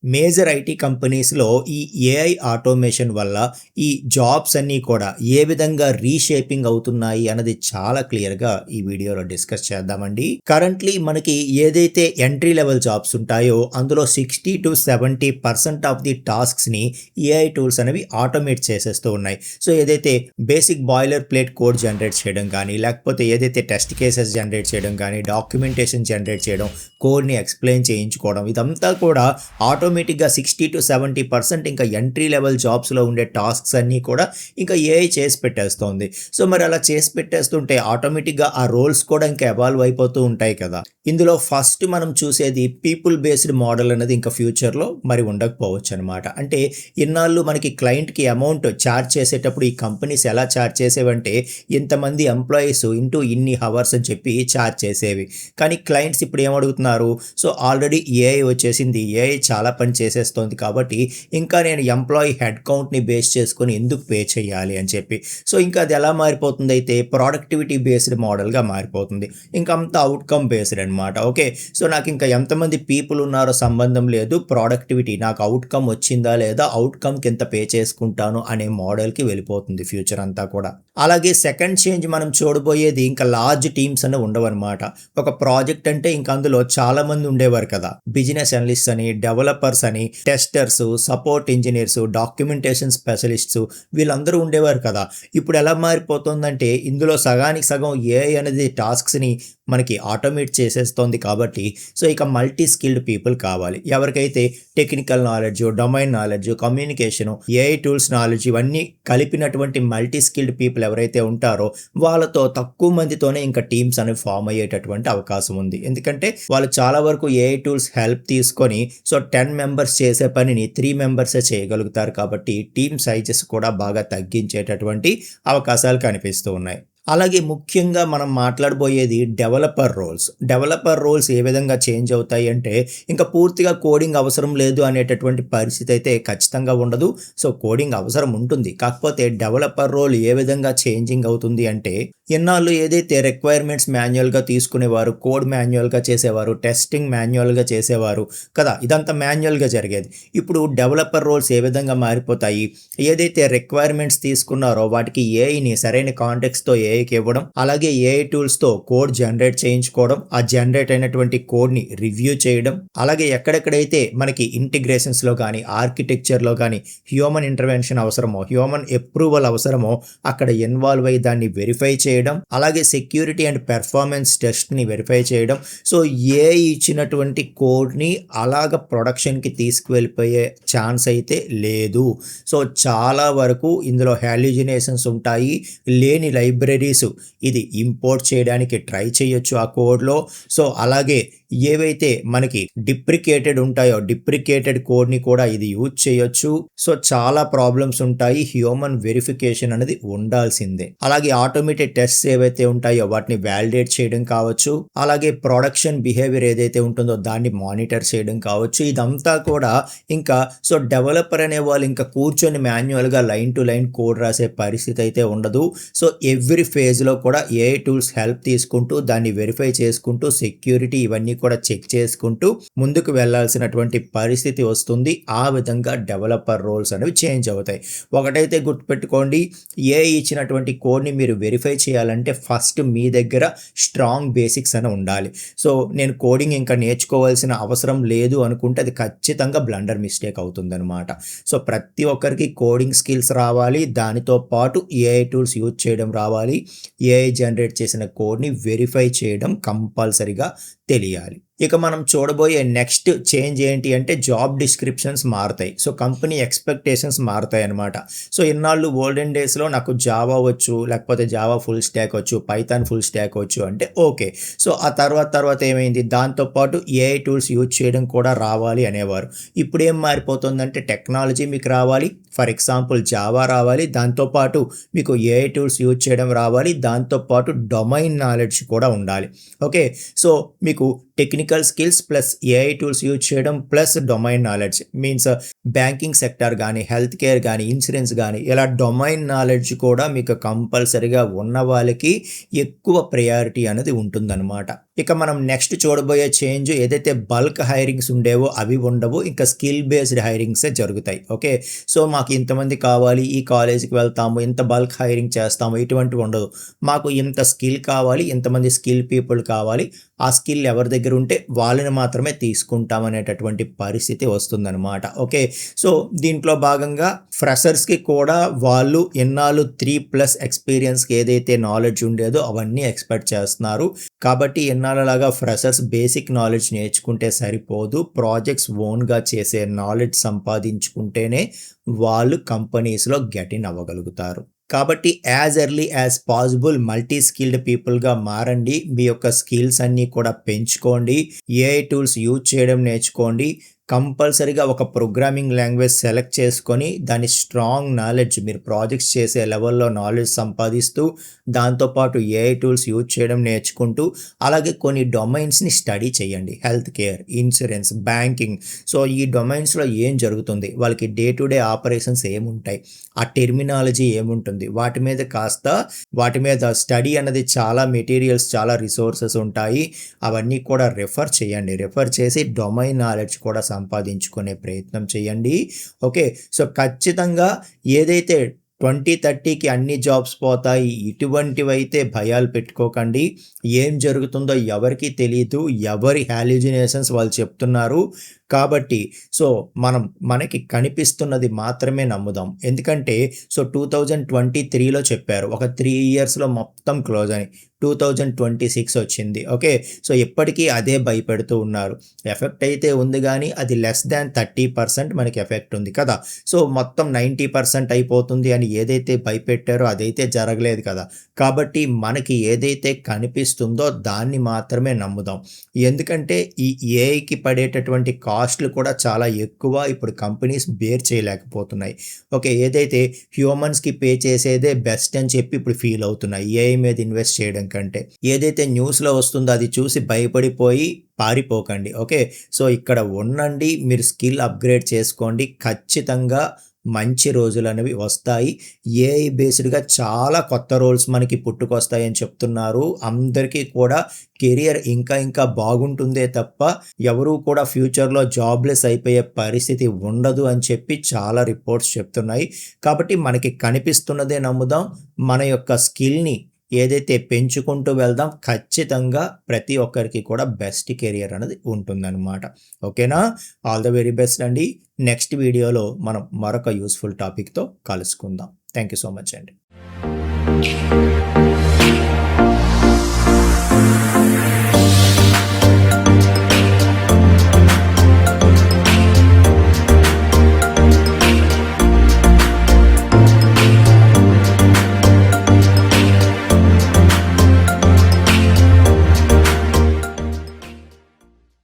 Major IT కంపెనీస్‌లో ఈ AI automation వల్ల ఈ జాబ్స్ అన్నీ కూడా ఏ విధంగా రీషేపింగ్ అవుతున్నాయి అన్నది చాలా క్లియర్‌గా ఈ వీడియోలో డిస్కస్ చేద్దామండి. కరెంట్‌లీ మనకి ఏదైతే ఎంట్రీ లెవెల్ జాబ్స్ ఉంటాయో అందులో 60-70% ఆఫ్ ది టాస్క్స్‌ని ఏఐ టూల్స్ అనేవి ఆటోమేట్ చేసేస్తూ ఉన్నాయి. సో ఏదైతే basic boiler plate code generate చేయడం కానీ, లేకపోతే ఏదైతే టెస్ట్ కేసెస్ జనరేట్ చేయడం కానీ, డాక్యుమెంటేషన్ జనరేట్ చేయడం, కోడ్‌ని ఎక్స్‌ప్లెయిన్ చేయించుకోవడం ఇదంతా కూడా ఆటోమేటిక్‌గా 60-70% ఇంకా ఎంట్రీ లెవెల్ జాబ్స్‌లో ఉండే టాస్క్స్ అన్నీ కూడా ఇంకా ఏఐ చేసి పెట్టేస్తోంది. సో మరి అలా చేసి పెట్టేస్తుంటే ఆటోమేటిక్‌గా ఆ రోల్స్ కూడా ఇంకా ఎవాల్వ్ అయిపోతూ ఉంటాయి కదా! ఇందులో ఫస్ట్ మనం చూసేది పీపుల్ బేస్డ్ మోడల్ అనేది ఇంకా ఫ్యూచర్‌లో మరి ఉండకపోవచ్చనమాట. అంటే ఇన్నాళ్ళు మనకి క్లయింట్‌కి అమౌంట్ చార్జ్ చేసేటప్పుడు ఈ కంపెనీస్ ఎలా చార్జ్ చేసేవంటే ఇంతమంది ఎంప్లాయీస్ ఇంటూ ఇన్ని హవర్స్ అని చెప్పి చార్జ్ చేసేవి. కానీ క్లయింట్స్ ఇప్పుడు ఏమడుగుతున్నారు? సో ఆల్రెడీ ఏఐ వచ్చేసింది. ఏఐ చాలా పని చేసేస్తోంది కాబట్టి ఇంకా నేను ఎంప్లాయీ హెడ్ కౌంట్‌ని బేస్ చేసుకొని ఎందుకు పే చేయాలి అని చెప్పి. సో ఇంకా అది ఎలా మారిపోతుందయితే ప్రొడక్టివిటీ బేస్డ్ మోడల్‌గా మారిపోతుంది. ఇంకా అంతా ఔట్‌కమ్ బేస్డ్ అనమాట. ఓకే. సో నాకింకా ఎంతమంది పీపుల్ ఉన్నారో సంబంధం లేదు. ప్రొడక్టివిటీ నాకు ఔట్‌కమ్ వచ్చిందా లేదా? ఔట్‌కమ్‌కి ఇంత పే చేసుకుంటాను అనే మోడల్‌కి వెళ్ళిపోతుంది ఫ్యూచర్ అంతా కూడా. అలాగే సెకండ్ చేంజ్ మనం చూడబోయేది ఇంకా లార్జ్ టీమ్స్ అనేవి ఉండవనమాట. ఒక ప్రాజెక్ట్ అంటే ఇంక అందులో చాలామంది ఉండేవారు కదా! బిజినెస్ అనలిస్ట్స్ అని, డెవలపర్స్ అని, testers, support engineers, documentation specialists వీళ్ళందరూ ఉండేవారు కదా! ఇప్పుడు ఎలా మారిపోతుందంటే ఇందులో సగానికి సగం ఏఐ అనేది టాస్క్స్‌ని మనకి ఆటోమేట్ చేసేస్తోంది కాబట్టి సో ఇక మల్టీ స్కిల్డ్ పీపుల్ కావాలి. ఎవరికైతే technical knowledge, domain knowledge, communication, AI tools knowledge ఇవన్నీ కలిపినటువంటి మల్టీ స్కిల్డ్ పీపుల్ ఎవరైతే ఉంటారో వాళ్ళతో తక్కువ మందితోనే ఇంకా టీమ్స్ అనేవి ఫామ్ అయ్యేటటువంటి అవకాశం ఉంది. ఎందుకంటే వాళ్ళు చాలా వరకు ఏఐ టూల్స్ హెల్ప్ తీసుకొని సో 10 మెంబర్స్ చేసే పనిని 3 మెంబర్సే చేయగలుగుతారు కాబట్టి టీమ్ సైజెస్ కూడా బాగా తగ్గించేటటువంటి అవకాశాలు కనిపిస్తూ ఉన్నాయి. అలాగే ముఖ్యంగా మనం మాట్లాడబోయేది డెవలపర్ రోల్స్. డెవలపర్ రోల్స్ ఏ విధంగా చేంజ్ అవుతాయి అంటే ఇంకా పూర్తిగా కోడింగ్ అవసరం లేదు అనేటటువంటి పరిస్థితి అయితే ఖచ్చితంగా ఉండదు. సో కోడింగ్ అవసరం ఉంటుంది. కాకపోతే డెవలపర్ రోల్ ఏ విధంగా చేంజింగ్ అవుతుంది అంటే ఇన్నాళ్ళు ఏదైతే రిక్వైర్మెంట్స్ మాన్యువల్‌గా తీసుకునేవారు, కోడ్ మాన్యువల్‌గా చేసేవారు, టెస్టింగ్ మాన్యువల్‌గా చేసేవారు కదా! ఇదంతా మాన్యువల్‌గా జరిగేది. ఇప్పుడు డెవలపర్ రోల్స్ ఏ విధంగా మారిపోతాయి? ఏదైతే రిక్వైర్మెంట్స్ తీసుకున్నారో వాటికి ఏఐని సరైన కాంటెక్స్ట్‌తో ఏఐకి ఇవ్వడం, అలాగే ఏఐ టూల్స్‌తో కోడ్ జనరేట్ చేయించుకోవడం, ఆ జనరేట్ అయినటువంటి కోడ్‌ని రివ్యూ చేయడం, అలాగే ఎక్కడెక్కడైతే మనకి ఇంటిగ్రేషన్స్‌లో గానీ, ఆర్కిటెక్చర్‌లో గానీ హ్యూమన్ ఇంటర్వెన్షన్ అవసరమో, హ్యూమన్ అప్రూవల్ అవసరమో అక్కడ ఇన్వాల్వ్ అయ్యి దాన్ని వెరిఫై చేయడం, అలాగే సెక్యూరిటీ అండ్ పెర్ఫార్మెన్స్ టెస్ట్‌ని వెరిఫై చేయడం. సో ఏఐ ఇచ్చినటువంటి కోడ్‌ని అలాగ ప్రొడక్షన్‌కి తీసుకువెళ్ళిపోయే ఛాన్స్ అయితే లేదు. సో చాలా వరకు ఇందులో హాల్యూజినేషన్స్ ఉంటాయి. లేని లైబ్రరీస్ ఇది ఇంపోర్ట్ చేయడానికి ట్రై చేయొచ్చు ఆ కోడ్‌లో. సో అలాగే ఏవైతే మనకి డిప్రికేటెడ్ ఉంటాయో డిప్రికేటెడ్ కోడ్‌ని కూడా ఇది యూజ్ చేయొచ్చు. సో చాలా ప్రాబ్లమ్స్ ఉంటాయి. హ్యూమన్ వెరిఫికేషన్ అనేది ఉండాల్సిందే. అలాగే ఆటోమేటెడ్ టెస్ట్స్ ఏవైతే ఉంటాయో వాటిని వాలిడేట్ చేయడం కావచ్చు. అలాగే ప్రొడక్షన్ బిహేవియర్ ఏదైతే ఉంటుందో దాన్ని మానిటర్ చేయడం కావచ్చు. ఇదంతా కూడా ఇంకా సో డెవలపర్ అనేవాళ్ళు ఇంకా కూర్చొని మాన్యువల్‌గా లైన్ టు లైన్ కోడ్ రాసే పరిస్థితి అయితే ఉండదు. సో ఎవ్రీ ఫేజ్‌లో కూడా ఏఐ టూల్స్ హెల్ప్ తీసుకుంటూ దాన్ని వెరిఫై చేసుకుంటూ సెక్యూరిటీ ఇవన్నీ కూడా చెక్ చేసుకుంటూ ముందుకు వెళ్ళాల్సినటువంటి పరిస్థితి వస్తుంది. ఆ విధంగా డెవలపర్ రోల్స్ అనేవి చేంజ్ అవుతాయి. ఒకటైతే గుర్తుపెట్టుకోండి, ఏఐ ఇచ్చినటువంటి కోడ్‌ని మీరు వెరిఫై చేయాలంటే ఫస్ట్ మీ దగ్గర స్ట్రాంగ్ బేసిక్స్ అని ఉండాలి. సో నేను కోడింగ్ ఇంకా నేర్చుకోవాల్సిన అవసరం లేదు అనుకుంటే అది ఖచ్చితంగా బ్లండర్ మిస్టేక్ అవుతుందనమాట. సో ప్రతి ఒక్కరికి కోడింగ్ స్కిల్స్ రావాలి. దానితో పాటు ఏఐ టూల్స్ యూజ్ చేయడం రావాలి. ఏఐ జనరేట్ చేసిన కోడ్‌ని వెరిఫై చేయడం కంపల్సరీగా తెలియాలి. ఇక మనం చూడబోయే నెక్స్ట్ చేంజ్ ఏంటి అంటే జాబ్ డిస్క్రిప్షన్స్ మారతాయి. సో కంపెనీ ఎక్స్‌పెక్టేషన్స్ మారతాయన్నమాట. సో ఇన్నాళ్ళు ఓల్డెన్ డేస్‌లో నాకు జావా వచ్చు, లేకపోతే జావా ఫుల్ స్టాక్ వచ్చు, పైథాన్ ఫుల్ స్టాక్ వచ్చు అంటే ఓకే. సో ఆ తర్వాత ఏమైంది? దాంతో పాటు ఏఐ టూల్స్ యూజ్ చేయడం కూడా రావాలి అనేవారు. ఇప్పుడేం మారిపోతుందంటే టెక్నాలజీ మీకు రావాలి. ఫర్ ఎగ్జాంపుల్ జావా రావాలి. దాంతో పాటు మీకు ఏఐ టూల్స్ యూజ్ చేయడం రావాలి. దాంతో పాటు డొమైన్ నాలెడ్జ్ కూడా ఉండాలి. ఓకే. సో మీకు technical skills plus AI tools use చేయడం plus domain knowledge means banking sector కానీ హెల్త్ కేర్ కానీ ఇన్సూరెన్స్ కానీ ఇలా డొమైన్ నాలెడ్జ్ కూడా మీకు కంపల్సరిగా ఉన్న వాళ్ళకి ఎక్కువ ప్రయారిటీ అనేది ఉంటుందన్నమాట. ఇక మనం నెక్స్ట్ చూడబోయే చేంజ్ ఏదైతే బల్క్ హైరింగ్స్ ఉండేవో అవి ఉండవు, ఇంకా స్కిల్ బేస్డ్ హైరింగ్సే జరుగుతాయి. ఓకే, సో మాకు ఇంతమంది కావాలి, ఈ కాలేజీకి వెళ్తాము, ఇంత బల్క్ హైరింగ్ చేస్తాము, ఇటువంటివి ఉండదు. మాకు ఇంత స్కిల్ కావాలి, ఇంతమంది స్కిల్ పీపుల్ కావాలి, ఆ స్కిల్ ఎవరి దగ్గర ఉంటే వాళ్ళని మాత్రమే తీసుకుంటాం అనేటటువంటి పరిస్థితి వస్తుందన్నమాట. ఓకే, సో దీంట్లో భాగంగా ఫ్రెషర్స్కి కూడా వాళ్ళు ఎన్నాళ్ళు 3+ ఎక్స్పీరియన్స్కి ఏదైతే నాలెడ్జ్ ఉండేదో అవన్నీ ఎక్స్పెక్ట్ చేస్తున్నారు. కాబట్టి ఎన్నాళ్ళలాగా ఫ్రెషర్స్ బేసిక్ నాలెడ్జ్ నేర్చుకుంటే సరిపోదు, ప్రాజెక్ట్స్ ఓన్గా చేసే నాలెడ్జ్ సంపాదించుకుంటేనే వాళ్ళు కంపెనీస్లో గెట్ ఇన్ అవ్వగలుగుతారు. కాబట్టి as early as possible multi skilled పీపుల్గా మారండి. మీ యొక్క స్కిల్స్ అన్నీ కూడా పెంచుకోండి, ఏఐ టూల్స్ యూజ్ చేయడం నేర్చుకోండి. కంపల్సరీగా ఒక ప్రోగ్రామింగ్ లాంగ్వేజ్ సెలెక్ట్ చేసుకొని దాని స్ట్రాంగ్ నాలెడ్జ్ మీరు ప్రాజెక్ట్స్ చేసే లెవెల్లో నాలెడ్జ్ సంపాదిస్తూ దాంతోపాటు ఏఐ టూల్స్ యూజ్ చేయడం నేర్చుకుంటూ అలాగే కొన్ని డొమైన్స్ని స్టడీ చేయండి. Health care, insurance, banking. So ఈ డొమైన్స్లో ఏం జరుగుతుంది, వాళ్ళకి డే టు డే ఆపరేషన్స్ ఏముంటాయి, ఆ టెర్మినాలజీ ఏముంటుంది, వాటి మీద స్టడీ అనేది చాలా మెటీరియల్స్, చాలా రిసోర్సెస్ ఉంటాయి. అవన్నీ కూడా రెఫర్ చేయండి. రెఫర్ చేసి డొమైన్ నాలెడ్జ్ కూడా సంపాదించుకునే ప్రయత్నం చేయండి. ఓకే, సో ఖచ్చితంగా ఏదైతే 2030కి అన్ని జాబ్స్ పోతాయి ఇటువంటివైతే భయాలు పెట్టుకోకండి. ఏం జరుగుతుందో ఎవరికి తెలియదు, ఎవరి హాల్యూజినేషన్స్ వాళ్ళు చెప్తున్నారు. కాబట్టి సో మనకి కనిపిస్తున్నది మాత్రమే నమ్ముదాం. ఎందుకంటే సో 2023లో చెప్పారు ఒక 3 ఇయర్స్లో మొత్తం క్లోజ్ అని, 2026 వచ్చింది. ఓకే, సో ఎప్పటికీ అదే భయపెడుతూ ఉన్నారు. ఎఫెక్ట్ అయితే ఉంది కానీ అది లెస్ దాన్ 30% మనకి ఎఫెక్ట్ ఉంది కదా. సో మొత్తం 90% అయిపోతుంది అని ఏదైతే భయపెట్టారో అదైతే జరగలేదు కదా. కాబట్టి మనకి ఏదైతే కనిపిస్తుందో దాన్ని మాత్రమే నమ్ముదాం. ఎందుకంటే ఈ ఏఐకి పడేటటువంటి కాస్ట్లు కూడా చాలా ఎక్కువ, ఇప్పుడు కంపెనీస్ బేర్ చేయలేకపోతున్నాయి. ఓకే, ఏదైతే హ్యూమన్స్కి పే చేసేదే బెస్ట్ అని చెప్పి ఇప్పుడు ఫీల్ అవుతున్నాయి ఏఐ మీద ఇన్వెస్ట్ చేయడం కంటే. ఏదైతే న్యూస్లో వస్తుందో అది చూసి భయపడిపోయి పారిపోకండి. ఓకే, సో ఇక్కడ ఉండండి, మీరు స్కిల్ అప్గ్రేడ్ చేసుకోండి. ఖచ్చితంగా మంచి రోజులు అనేవి వస్తాయి. ఏఐ బేస్డ్గా చాలా కొత్త రోల్స్ మనకి పుట్టుకొస్తాయని చెప్తున్నారు. అందరికీ కూడా కెరియర్ ఇంకా బాగుంటుందే తప్ప ఎవరూ కూడా ఫ్యూచర్లో జాబ్లెస్ అయిపోయే పరిస్థితి ఉండదు అని చెప్పి చాలా రిపోర్ట్స్ చెప్తున్నాయి. కాబట్టి మనకి కనిపిస్తున్నదే నమ్ముదాం, మన యొక్క స్కిల్ని ఏదైతే పెంచుకుంటూ వెళ్దాం. ఖచ్చితంగా ప్రతి ఒక్కరికి కూడా బెస్ట్ కెరియర్ అనేది ఉంటుందన్నమాట. ఓకేనా, ఆల్ ద వెరీ బెస్ట్ అండి. నెక్స్ట్ వీడియోలో మనం మరొక యూస్ఫుల్ టాపిక్తో కలుసుకుందాం. థ్యాంక్ యూ సో మచ్ అండి.